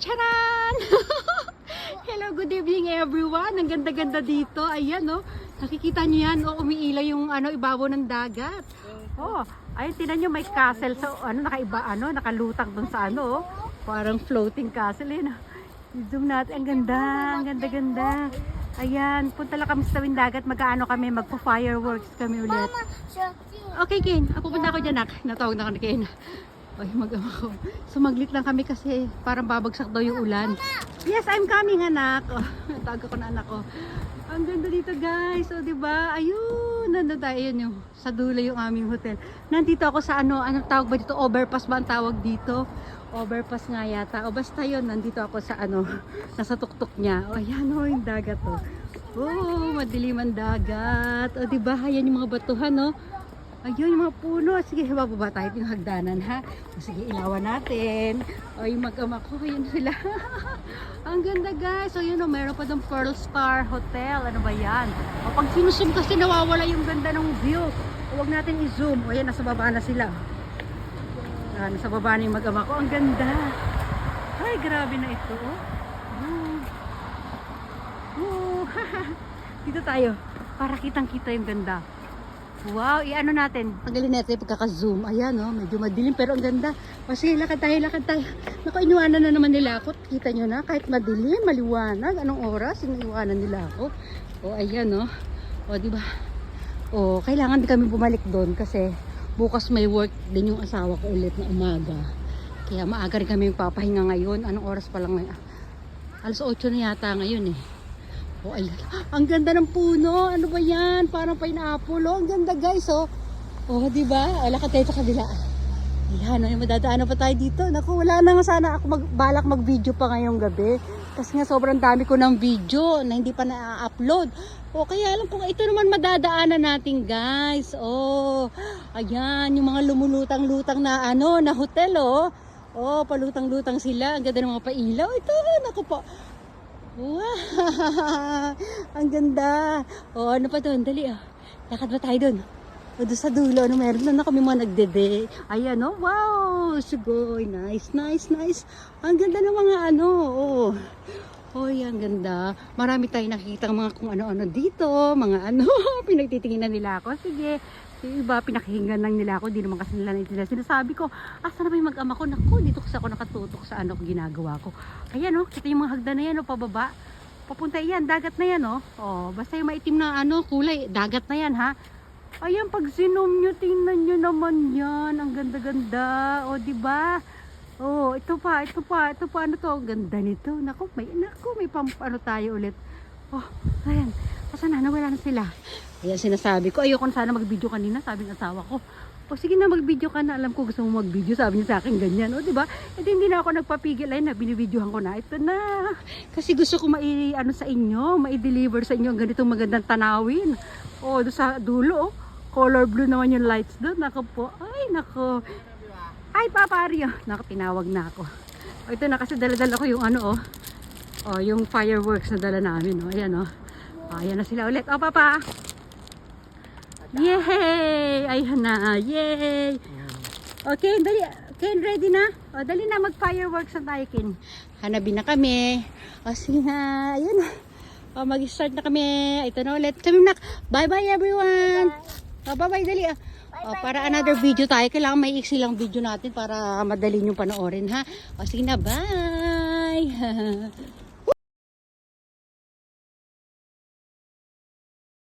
Charan! Hello, good evening everyone. Ang ganda-ganda dito. Ayan, no. Nakikita niyo yan, oh, umiilaw yung ibabaw ng dagat. Oh, ayun, tinan niyo may castle. So, nakalutang dun sa oh. Parang floating castle, eh. I-zoom natin. Ang ganda, ang ganda-ganda. Ayan, punta lang kami sa tawing dagat. Mag-ano kami, magpo-fireworks kami ulit. Okay, Ken. Pupunta ako dyan, nak. Natawag na ako ni Ken. Ay, mag-ama ko. Sumaglit lang kami kasi parang babagsak daw yung ulan. Yes, I'm coming, anak. Oh, tawag ko na anak ko. Ang ganda dito, guys. O, diba? Ayun, nandun tayo. Ayun yung sa dulo yung aming hotel. Nandito ako sa anong tawag ba dito? Overpass ba ang tawag dito? Overpass nga yata. O, basta yun. Nandito ako sa nasa tuktok niya. O, ayan o, yung dagat o. Oh, madilim ang dagat. O, diba? Ayan yung mga batuhan, no? Ayun, yung mga puno. Sige, bababa tayo yung hagdanan, ha? O, sige, ilawan natin. O, yung mag-ama ko, yun sila. Ang ganda, guys. O, yun, o, meron pa doon Pearl Star Hotel. Ano ba yan? O, pag sinusum kasi nawawala yung ganda ng view. O, huwag natin i-zoom. O, yan, nasa baba na sila. Nasa baba na yung mag-ama ko. Ang ganda. Ay, grabe na ito, oh. Dito tayo. Para kitang-kita yung ganda. Wow, i-ano natin. Tagalin natin pagkaka-zoom. Ayan, oh, medyo madilim pero ang ganda. O sige, lakad tayo, lakad tayo. Naku, iniwanan na naman nila ako. Kita nyo na, kahit madilim, maliwanag. Anong oras, iniwanan nila ako. O, ayan, oh. O, diba? O, kailangan din kami bumalik doon kasi bukas may work din yung asawa ko ulit na umaga. Kaya maaga rin kami papahinga ngayon. Anong oras pa lang ngayon? Alas 8 na yata ngayon, eh. Oh, ayan. Ang ganda ng puno. Ano ba yan? Parang pineapple. Oh, ang ganda, guys. Oh, oh, di ba? Lakad tayo sa kabila. Ayan, oh, madadaanan pa tayo dito. Naku, wala na nga sana ako balak mag-video pa ngayong gabi. Kasi nga sobrang dami ko ng video na hindi pa na-upload. O, kaya alam po, ito naman madadaanan natin, guys. Oh, ayan, yung mga lumulutang-lutang na na hotel, oh. Oh, palutang-lutang sila. Ang ganda ng mga pailaw. Ito, naku po. Wow! Ang ganda! O, ano pa doon? Dali, oh. Lakad ba tayo doon? O, doon sa dulo, meron na kami mga nagdede. Ayan, oh. Wow! Sugoy! Nice, nice, nice! Ang ganda ng mga oh. Oy, ang ganda. Marami tayong nakikita mga kung ano-ano dito. Mga pinagtitinginan nila ako. Sige. Yung iba, pinakihingan lang nila ako. Di naman kasi nila naintindihan. Sinasabi ko, asa na ba yung mag-ama ko? Naku, dito kasi ako nakatutok sa ginagawa ko. Ayan, oh. Kita yung mga hagdan na yan, oh, pababa. Papunta yan, dagat na yan, oh. Oh, basta yung maitim na kulay, dagat na yan, ha. Ayan, pag sinom nyo, tingnan nyo naman yan. Ang ganda-ganda. O, diba? Oh, ito pa, ano to? Ganda nito. Naku, may tayo ulit. Oh, ayan. Asa na, nawala na sila. Ayan, sinasabi ko, ayoko na sana mag-video kanina, sabi ng asawa ko. O, sige na, mag-video ka na. Alam ko gusto mo mag-video, sabi niya sa akin ganyan. O, diba? E, hindi na ako nagpapigil. Ayun na, binibidyohan ko na. Ito na. Kasi gusto ko sa inyo, mai-deliver sa inyo ang ganitong magandang tanawin. O, doon sa dulo, oh. Color blue naman yung lights doon. Nako po. Ay, nako. Ay, Papa Ario. Naku, tinawag na ako. O, ito na kasi dala-dala ko yung O, yung fireworks na dala namin. O, ayan, o. O, ayan na sila ulit. O, Papa. Yay! Ayan na. Yay! Okay, dali. Ken, ready na? O, dali na. Mag-fireworks na tayo, Ken. Hanapin na kami. O, sige na. Ayan na. O, mag-start na kami. Ito na ulit. Kami na. Bye-bye, everyone. O, bye-bye, dali. O, para another video tayo. Kailangan may iksi lang video natin para madali nyo panoorin, ha? O, sige na. Bye!